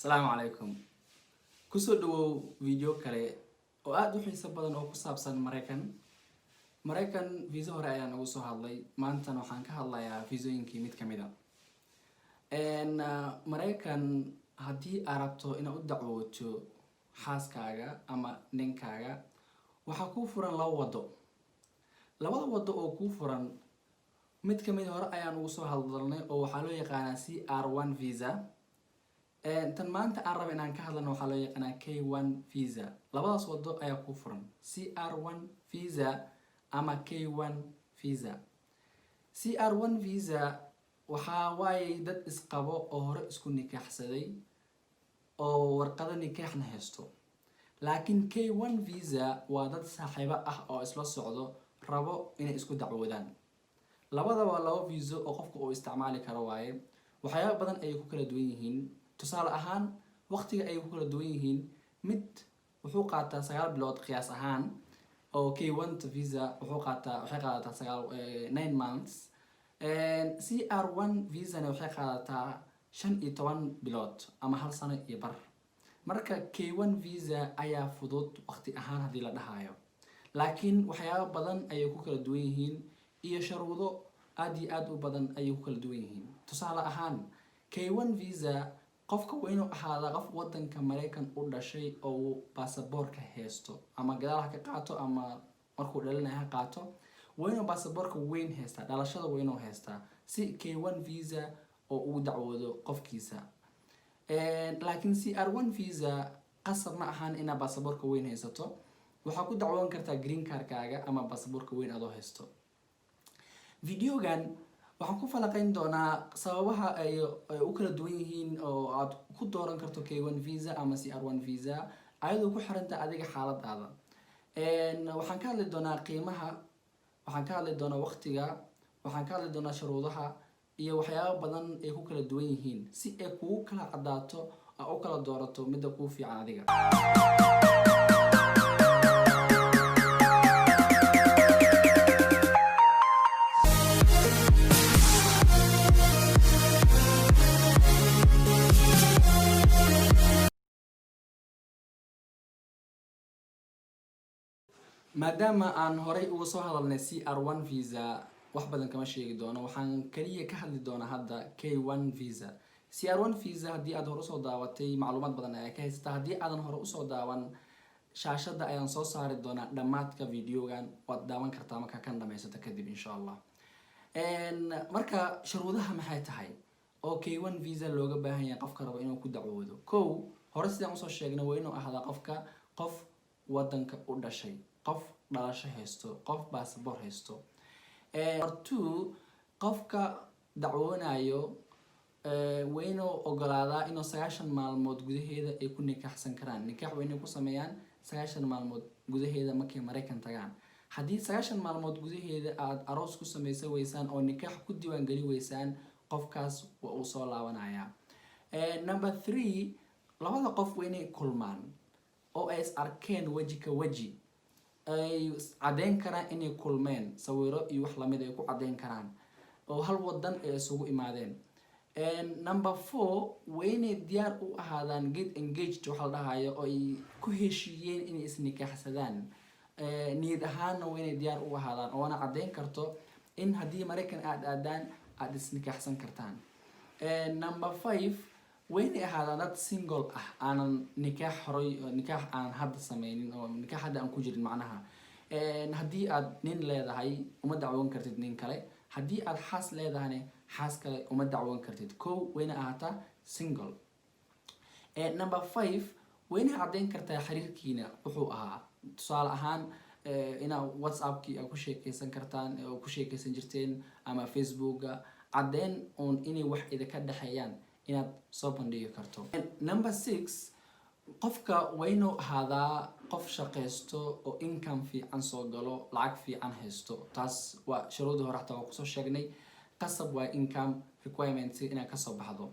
السلام عليكم kusoo dhawow video kale oo aad u xiiso badan oo ku saabsan Mareykan visa hore ayaan ugu soo hadlay maantana waxaan ka hadlayaa visooyinkii mid kamid ah Mareykan haddii aad rabto inaad u dacwooto xaaskaaga ama ninkaaga waxaa kuu furan labada wado oo kuu furan mid kamid hore ayaan ugu soo hadalnay oo waxaa loo yaqaanaa CR1 visa tan maanta aan rabo inaan ka hadlano waxaa loo yaqaanaa K1 visa labadaas wado ayaa ku furan CR1 visa ama K1 visa CR1 visa waxaa waaye dad isqabo oo hore isku nikaaxsaday oo warqado nikaaxna haysto laakiin K1 visa waa dad saaxiibo ah oo isla socdo rabo inay isku dacwoodaan labadaba laba visa oo qofku uu isticmaali karo waaye waxyaabo badan ay ku kala duwan yihiin tusaale ahaan waqtiga ay ku kala duwan yihiin mid wuxuu qaataa 9 bilood qiyaas ahaan oo K1 visa waxay qaadataa 9 months CR1 visa waxay qaadataa 15 bilood ama hal sano iyo bar marka K1 visa ayaa fudud waqti ahaan hadii la dhahayo laakiin waxyaabo badan ay ku kala duwan yihiin iyo shuruudo aad u badan ay ku kala duwan yihiin tusaale ahaan K1 visa qofka waa inuu ahaadaa qof wadanka Mareykan u dhashay oo baasaboorka haysto ama gadaal ka qaato ama markuu dhalanayo ha qaato waa inuu baasaboorka weyn haystaa dhalashada waa inuu haystaa si K1 visa oo uu dacwoodo qofkiisa laakiin CR1 visa qasab ma ahan inaad baasaboorka weyn haysato waxaa ku dacwoon kartaa green card-kaaga ama baasaboorka weyn adoo haysto videogan waxaan ku falaqayn doonaa sababaha ay u kala duwan yihiin oo aad ku dooran karto K1 visa ama CR1 visa ayadoo ku xiranta adiga xaaladaada waxaan ka hadli doonaa qiimaha waxaan ka hadli doonaa waqtiga waxaan ka hadli doonaa shuruudaha iyo waxyaabo badan ay ku kala duwan yihiin si ay kugu kala cadaato oo kala doorato midda kuu fiican adiga maadaama aan horay uga soo hadalnay CR1 visa wax badan kama sheegi doono waxaan kaliya ka hadli doonaa hadda K1 visa CR1 visa haddii aad hore usoo daawatay macluumaad badan ayaa ka haysataa haddii aadan hore usoo daawan shaashada ayaan soo saari doonaa dhammaadka videogan waad daawan kartaa marka kan dhamaysato kadib insha Allah marka shuruudaha maxay tahay oo K1 visa looga baahan yahay qofka rabo inuu ku dacwoodo kow hore sidaan usoo sheegnay waa inuu ahaadaa qof wadanka u dhashay qof dhalasho haysto qof baasaboor haysto two qofka dacwoonayo waa inuu ogolaadaa inuu 9 maalmood gudaheeda ay ku nikaaxsan karaan nikaax waa inay ku sameeyaan 9 maalmood gudaheeda markay Mareykan tagaan haddii 9 maalmood gudaheeda aad aroos ku samaysan weysaan oo nikaax ku diiwaan geli weysaan qofkaas waa uu soo laabanayaa number 3 labada qof waa inay kulmaan oo ay is arkeen waji ka waji ay cadeyn karaan inay kulmeen sawiro iyo wax lamid ay ku cadeyn karaan oo hal wadan ay isugu imaadeen number 4 waa inay diyaar u ahaadaan get engaged waxa la dhahayo oo ay ku heshiiyeen inay is nikaaxsadaan niyad ahaanna waa inay diyaar u ahaadaan oo ana cadeyn karto in haddii Mareykan aad is nikaaxsan kartaan number 5 وين هذا نات سينجل أنا نكاح أنا هذا سمين أو نكاح هذا أنكو جرين معناها هدي أد نين لهذا هاي وما دعوان كرتد نين كله هدي أد حاس لهذا هني حاس كله وما دعوان كرتد كو وين أهتا سينجل number 5 وين عدين كرتا حرير كينا وحوها سؤال أهان إنا واتساب كي أكو شيء كيسن كرتان أو كو شيء كيسن جرتين أما فيسبوك عدين أون إني واحد إذا كده حيان inaad soo bandhigi karto number 6 qofka wayno hada qof shaqeysto oo income fiican soo galo lacag fiican haysto taas waa shuruudo hore xataa ku soo sheegnay qasab waa income requirements inaad ka soo baxdo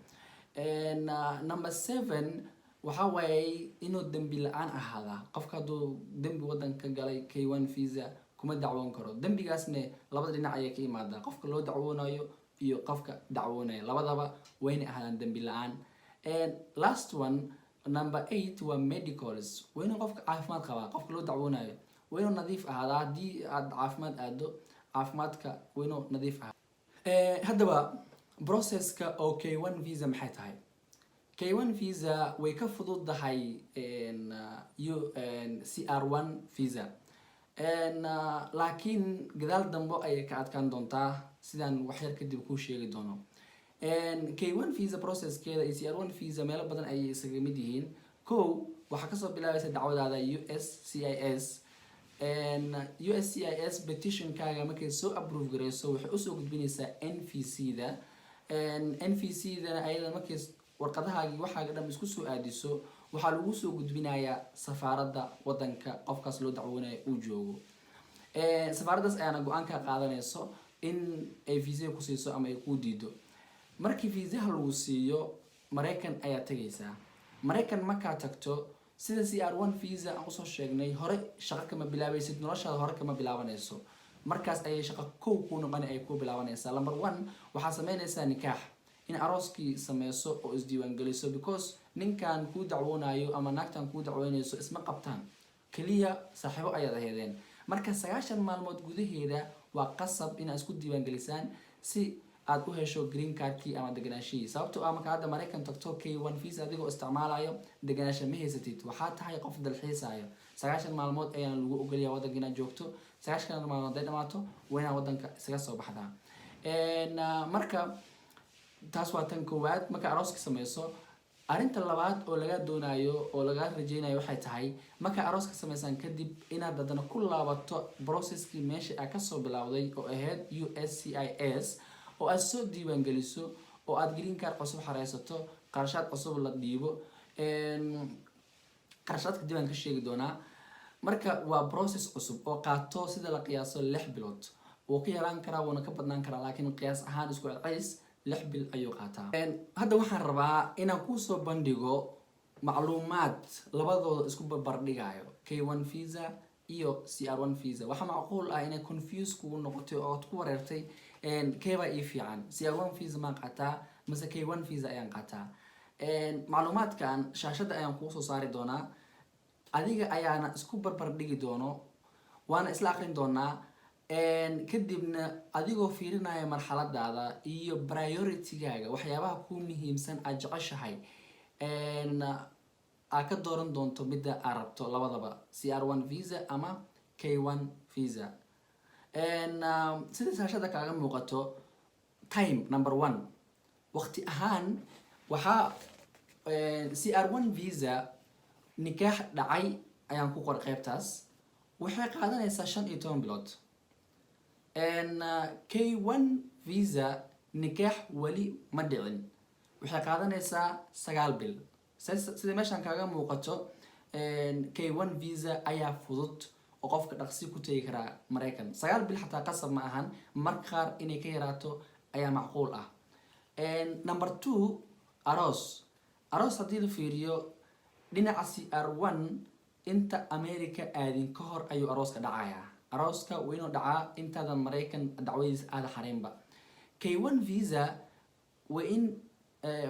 number 7 waxa way inuu dambi la'aan ahaada qofka haduu dambi wadanka galay K1 visa kuma dacwoon karo dambigaasna labada dhinac ayay ka imaadaa qofka loo dacwoonayo iyo qofka dacwoonaya labadaba wayna ahaadaan dambi la'aan And last one, number 8 waa medicals. waa inuu qofka caafimaad qabaa, qofka loo dacwoonayo waa inuu nadiif ahaadaa. haddii aad caafimaad aado, caafimaadka waa inuu nadiif ahaa. haddaba processka oo K1 visa maxay tahay? K1 visa way ka fududahay CR1 visa, laakiin gadaal dambe ayay ka adkaan doontaa sidaan waxyar kadib kuu sheegi doono. K1 visa processkeeda iyo CR1 visa meelo badan ayay isaga mid yihiin. kow, waxaa kasoo bilaabaysa dacwadaada USCIS. USCIS petitionkaaga markay soo approve gareyso waxay usoo gudbinaysaa NVC-da. NVC-dana ayada markay warqadahaagii waxaaga dhan isku soo aadiso waxaa lagu soo gudbinayaa safaaradda wadanka qofkaas loo dacwoonayo uu joogo. safaaraddaas ayaana go-aan ka qaadanayso in ay visa ku siiso ama ay ku diido. markii viisaha lagu siiyo Mareykan ayaa tagaysaa. Mareykan markaa tagto, sida CR1 visa aan usoo sheegnay, hore shaqo kama bilaabaysid, noloshaada hore kama bilaabanayso. markaas ayay shaqo kow ku noqon ay ku bilaabanaysaa. Number 1, waxaa sameynaysaa nikaax, in arooskii sameyso oo isdiiwaan geliso, because ninkan kuu dacwoonayo ama naagtan kuu dacwoonayso isma qabtaan, kaliya saaxiibo ayaad aheedeen. marka 9 maalmood gudaheeda waa qasab inaad isku diiwaan gelisaan si aad u hesho green cardkii ama deganaashihii. sababtoo ah marka hadda Mareykan tagto K1 visa adigoo isticmaalayo deganaansho ma haysatid, waxaa tahay qof dalxiisayo. 9 maalmood ayaan lagu ogolyahay wadanka inaad joogto. 9 maalmood ay dhamaato waa inaad wadanka isaga soo baxdaa. marka taas waa tan koowaad. marka arooska sameyso, arinta labaad oo laga doonayo oo laga rajeynayo waxay tahay marka arooska sameysan kadib inaad dadana ku laabato processkii meesha aad kasoo bilowday oo ahayd USCIS, oo aad soo diiwaan geliso, oo aad green card cusub xareysato, qarashaad cusub la dhiibo. qarashaadka dib aan ka sheegi doonaa. marka waa process cusub oo qaato sida la qiyaaso 6 bilood. wuu ka yaraan karaa, wuuna ka badnaan karaa, laakiin qiyaas ahaan isku celcelis 6 bil ayuu qaataa. hadda waxaan rabaa inaan kusoo bandhigo macluumaad labadooda isku barbardhigayo, K1 visa iyo CR1 visa. waxaa macquul ah inay confuse kugu noqotay oo aad ku wareertay keeba ii fiican, CR1 visa maan qaataa mase K1 visa ayaan qaataa. macluumaadkan shaashada ayaan kuu soo saari doonaa, adiga ayaana isku barbardhigi doono, waana isla aqrin doonaa. kadibna adigoo fiirinaya marxaladaada iyo priority-gaaga, waxyaabaha kuu muhiimsan aad jeceshahay, aad ka dooran doonto midda aad rabto, labadaba CR1 visa ama K1 visa. sida shaashada kaaga muuqato, time number 1, waqti ahaan waxaa CR1 visa nikaax dhacay ayaan ku qoray qaybtaas, waxay qaadanaysaa 15 bilood. K1 visa nikaax wali ma dhicin, waxay qaadanaysaa 9 bil. sida meeshan kaaga muuqato, K1 visa ayaa fudud oo qofka dhaqsi ku tagi karaa Mareykan. 9 bil xataa qasab ma ahan, marka qaar inay ka yaraato ayaa macquul ah. number 2, aroos haddii la fiiriyo dhinaca CR1 inta America aadin ka hor ayuu arooska dhacayaa. arooska waa inuu dhacaa intaadan Mareykan dacwadiisa aada xareynba. K1 visa waa in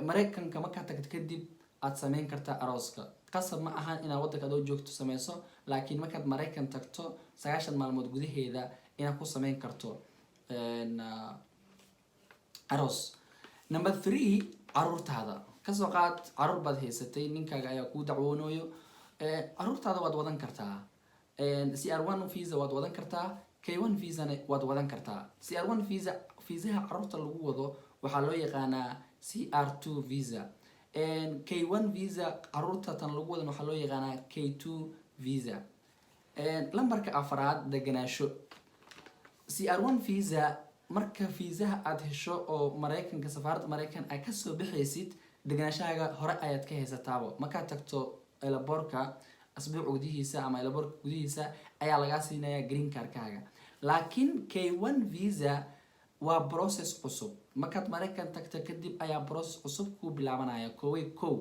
Mareykanka markaa tagto kadib aad sameyn kartaa arooska. qasab ma ahan inaad wadanka adoo joogto sameyso, laakiin markaad Mareykan tagto 9 maalmood gudaheeda inaad ku sameyn karto aroos. number 3, caruurtaada. kasoo qaad caruur baad haysatay, ninkaaga ayaa kuu dacwoonayo, caruurtaada waad wadan kartaa. CR1 visa waad wadan kartaa, K1 visa waad wadan kartaa. CR1 visaha caruurta lagu wado waxaa loo yaqaanaa CR2 visa. K1 visa caruurta tan lagu wadan waxaa loo yaqaanaa K2 visa. lambarka 4, deganaasho. CR1 visa marka visaha aad hesho oo Mareykanka, safaaradda Mareykan ay kasoo bixaysid, deganaashahaaga hore ayaad ka haysataabo. markaad tagto elaborka asbuuc gudihiisa ama elaborka gudihiisa ayaa lagaa siinayaa green cardkaaga. laakiin K1 visa waa process cusub. markaad Mareykan tagto kadib ayaa process cusub ku bilaabanaya. kow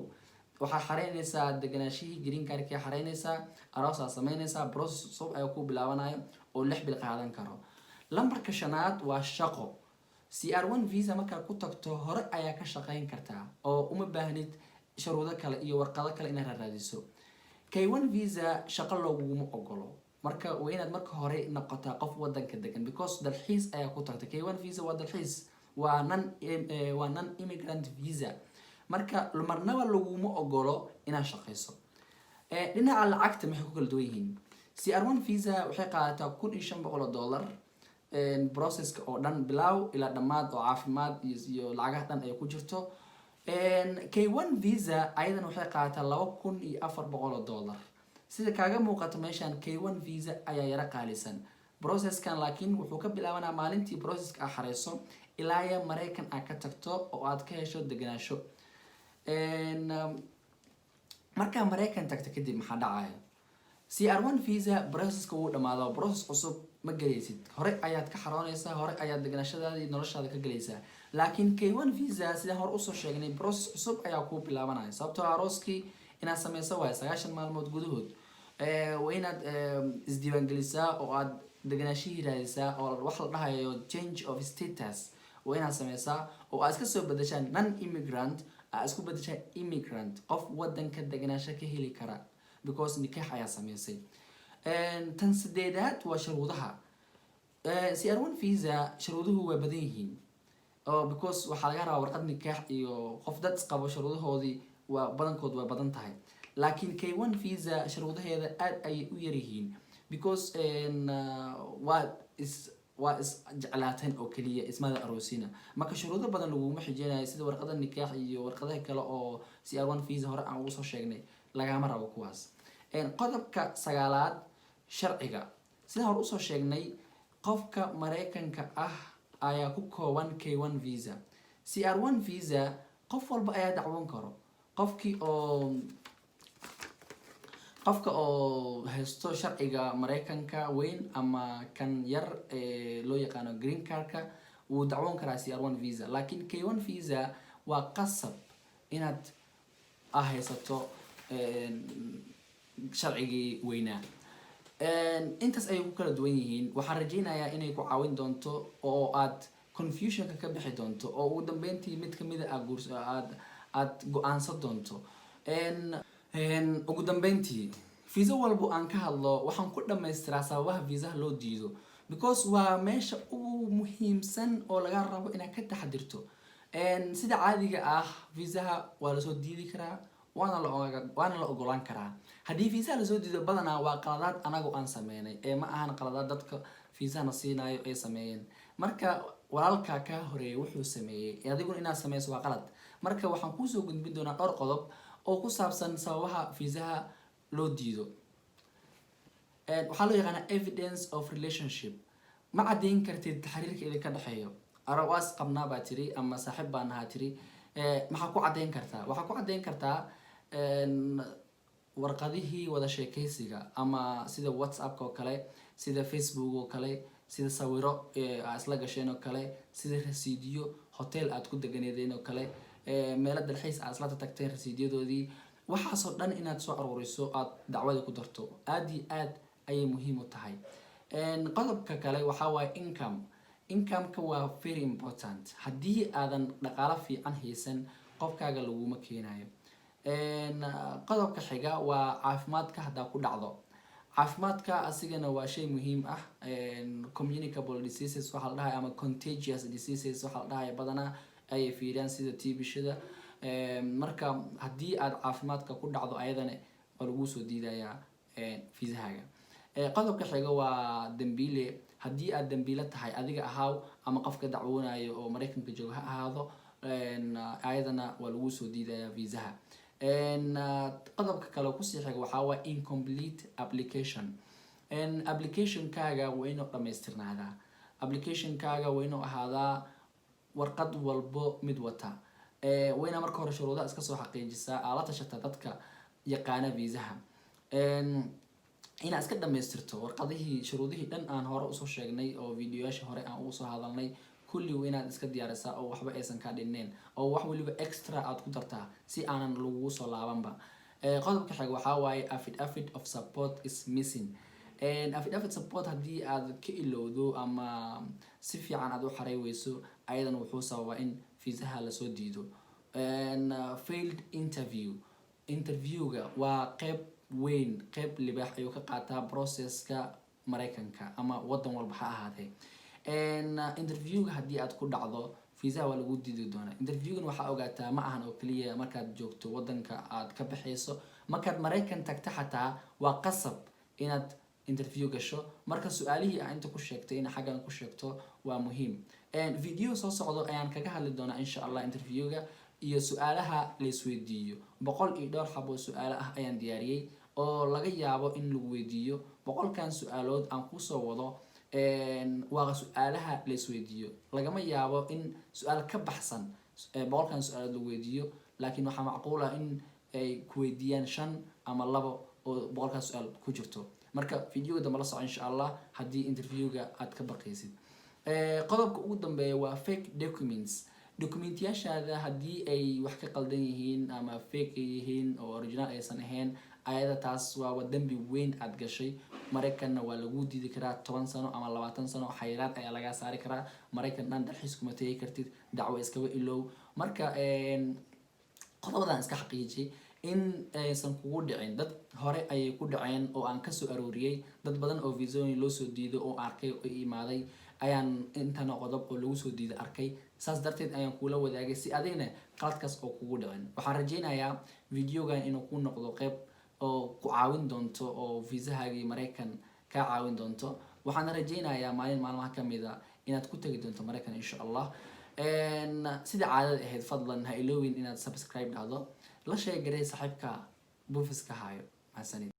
waxaa xareynaysaa deganaashihii, green cardkii xareynaysaa, aroosaa sameynaysaa, process cusub ayaa ku bilaabanayo oo 6 bil qaadan karo. lambarka 5 waa shaqo. CR1 visa markaad ku tagto hore ayaa ka shaqeyn kartaa oo uma baahnid shuruudo kale iyo warqado kale inaad raadiso. K1 visa shaqo looguma ogolo, marka waa inaad marka hore noqotaa qof wadanka degan, because dalxiis ayaa ku tagtay. K1 visa waa dalxiis, waa non immigrant visa, marka marnaba laguma ogolo inaad shaqeyso. dhinaca lacagta maxay ku kala duwan yihiin? CR1 visa waxay qaadataa $1,500 processka oo dhan bilaaw ilaa dhammaad oo caafimaad iyo lacagaha dhan ay ku jirto. K1 visa ayadan waxay qaadataa $2,400. sida kaaga muuqato meeshan K1 visa ayaa yara qaalisan. processkan laakiin wuxuu ka bilaabanaa maalintii processka aad xareyso ilaa ya Mareykan aad ka tagto oo aad ka hesho deganaansho. markaa Mareykan tagto kadib maxaa dhacaya? CR1 visa processka wuu dhamaado, process cusub ma galaysid, hore ayaad ka xaroonaysaa, hore ayaad deganaashadaada iyo noloshaada ka galaysaa. laakiin K1 visa sida hore usoo sheegnay process cusub ayaa ku bilaabanaya, sababtoo arooskii inaad sameyso waa 90 maalmood gudahood. waa inaad isdiiwaangelisaa oo aad deganaashihii raadisaa oo wax la dhahayo change of status waa inaad sameysaa oo aad iska soo bedeshaan non immigrant aad isku bedeshaan immigrant, qof wadanka deganaasho ka heli kara because nikaax ayaa sameysay. tan sideedaad waa shuruudaha. CR1 visa shuruuduhu waa badan yihiin because waxaa laga rabaa warqad nikaax iyo qof dad isqabo, shuruudahoodii waa badankood waa badan tahay. laakiin K1 visa shuruudaheeda aad ayay u yar yihiin because waa is jeclaateen oo kaliya ismada aroosina, marka shuruudo badan laguma xijeenayo sida warqada nikaax iyo warqadaha kale oo CR1 visa hore aan ugu soo sheegnay lagama rabo kuwaas. qodobka 9aad sharciga. sida hore usoo sheegnay qofka Mareykanka ah ayaa ku kooban K1 visa. CR1 visa qof walba ayaa dacwoon karo. qofka oo haysto sharciga Mareykanka weyn ama kan yar loo yaqaano green cardka wuu dacwoon karaa CR1 visa. laakiin K1 visa waa qasab inaad haysato sharcigii weynaa. intaas ayay ku kala duwan yihiin. waxaan rajeynayaa inay ku caawin doonto oo aad confusionka ka bixi doonto oo ugu dambeyntii mid kamid aad go-aansan doonto. ugu dambeyntii visa walbo aan ka hadlo waxaan ku dhammaystiraa sababaha viisaha loo diido because waa meesha ugu muhiimsan oo laga rabo inaad ka taxadirto. sida caadiga ah viisaha waa lasoo diidi karaa waana la ogolaan karaa. haddii viisaha lasoo diido badanaa waa qaladaad anagu aan sameynay ma ahan qaladaad dadka viisahana siinayo ay sameeyeen. marka walaalkaa ka horeeya wuxuu sameeyey adiguna inaad sameyso waa qalad. marka waxaan kusoo gudbin doonaa dhowr qodob oo ku saabsan sababaha viisaha loo diido. waxaa loo yaqaanaa evidence of relationship. ma caddeyn kartid xiriirka idinka dhexeeyo. arawaas qabnaa baa tiri ama saaxiib baan ahaa tiri. maxaa ku caddeyn kartaa? waxaa ku caddeyn kartaa warqadihii wada sheekaysiga ama sida WhatsApp oo kale, sida Facebook oo kale, sida sawiro aad isla gasheen oo kale, sida rasiidyo hotel aad ku deganeedeen oo kale, meelo dalxiis aad isla tagteen rasiidyadoodii. waxaasoo dhan inaad soo aruuriso aad dacwada ku darto aad iyo aad ayay muhiim u tahay. qodobka kale waxaa waaye income-ka waa very important. haddii aadan dhaqaalo fiican haysan qofkaaga laguma keenayo. qodobka xiga waa caafimaadka haddaa ku dhacdo. caafimaadka asigana waa shay muhiim ah. communicable diseases waxaa la dhahay ama contagious diseases waxaa la dhahay badanaa ayay fiiriyaan sida TB-shada. marka haddii aad caafimaadka ku dhacdo ayadana waa lagu soo diidayaa viisahaaga. qodobka xiga waa dambiile. haddii aad dambiile tahay adiga ahaaw ama qofka dacwoonayo oo Mareykanka jooga ha ahaado ayadana waa lagu soo diidayaa viisaha. qodobka kale kusii xiga waxaa waa incomplete application. application-kaaga waa inuu dhamaystirnaadaa. application-kaaga waa inuu ahaadaa warqad walbo mid wata. wayna marka hore shuruudaha iska soo xaqiijisaa aad la tashataa dadka yaqaana viisaha. inaad iska dhamaystirto warqadihii shuruudihii dhan aan hore usoo sheegnay oo videoyaasha hore aan ugu soo hadalnay kulli inaad iska diyaarisaa oo waxba aysan ka dhineen oo wax waliba extra aad ku dartaa si aanan lagugu soo laabanba. qodobka xiga waxaa waaye affidavit of support is missing. affidavit support haddii aad ka ilowdo ama si fiican aad u xarey weyso ayadan wuxuu sababaa in viisaha lasoo diido. failed interviewga waa qeyb weyn, qeyb libaax ayuu ka qaataa processka Mareykanka ama wadan walba ha ahaatee. Interviewga haddii aad ku dhacdo visa waa lagu diidi doonaa. Interviewgan waxaa ogaataa ma ahan oo kaliya markaad joogto wadanka aad ka baxayso, markaad Mareykan tagta xataa waa qasab inaad interview gasho. Marka su-aalihii aan inta ku sheegtay in xaggan ku sheegto waa muhiim. Video soo socdo ayaan kaga hadli doonaa insha Allah interviewga iyo su-aalaha la isweydiiyo. 100 iyo dhowr xabo su-aalo ah ayaan diyaariyay oo laga yaabo in lagu weydiiyo. 100kan su-aalood aan kusoo wado waa su-aalaha la isweydiiyo. Lagama yaabo in su-aal ka baxsan 100kan su-aalood lagu weydiiyo, laakiin waxaa macquul ah in ay ku weydiiyaan 5 ama 2 oo 100kan su-aal ku jirto. Marka videoga dambe la soco insha Allah haddii interviewga aad ka baqaysid. Qodobka ugu dambeeya waa fake documents. Documentiyashaada haddii ay wax ka qaldan yihiin ama fake yihiin oo original aysan ahayn, ayada taas waa dambi weyn aad gashay. Mareykanna waa lagu diidi karaa 10 sano ama 20 sano xayiraad ayaa laga saari karaa. Mareykan dhan dalxiis kuma tagi kartid, dacwo iskaga ilow. Marka qodobadan iska xaqiijiyay in aysan kugu dhicin. Dad hore ayay ku dhaceen oo aan ka soo arooriyay, dad badan oo viisooyin loo soo diido oo arkay oo imaaday ayaan intan qodob oo lagu soo diiday arkay. saas darteed ayaan kula wadaagay si adigna qaladkaas oo kugu dhicin. Waxaan rajeynayaa videogan inuu ku noqdo qeyb oo ku caawin doonto oo viisahaagii Mareykan ka caawin doonto. Waxaan rajeynayaa maalmaha kamid ah inaad ku tagi doonto Mareykan insha Allah. sida caadada ahayd fadlan ha iloowin inaad subscribe dhahdo, la sheegaray saaxiibka buufiska hayo. Mahadsanid.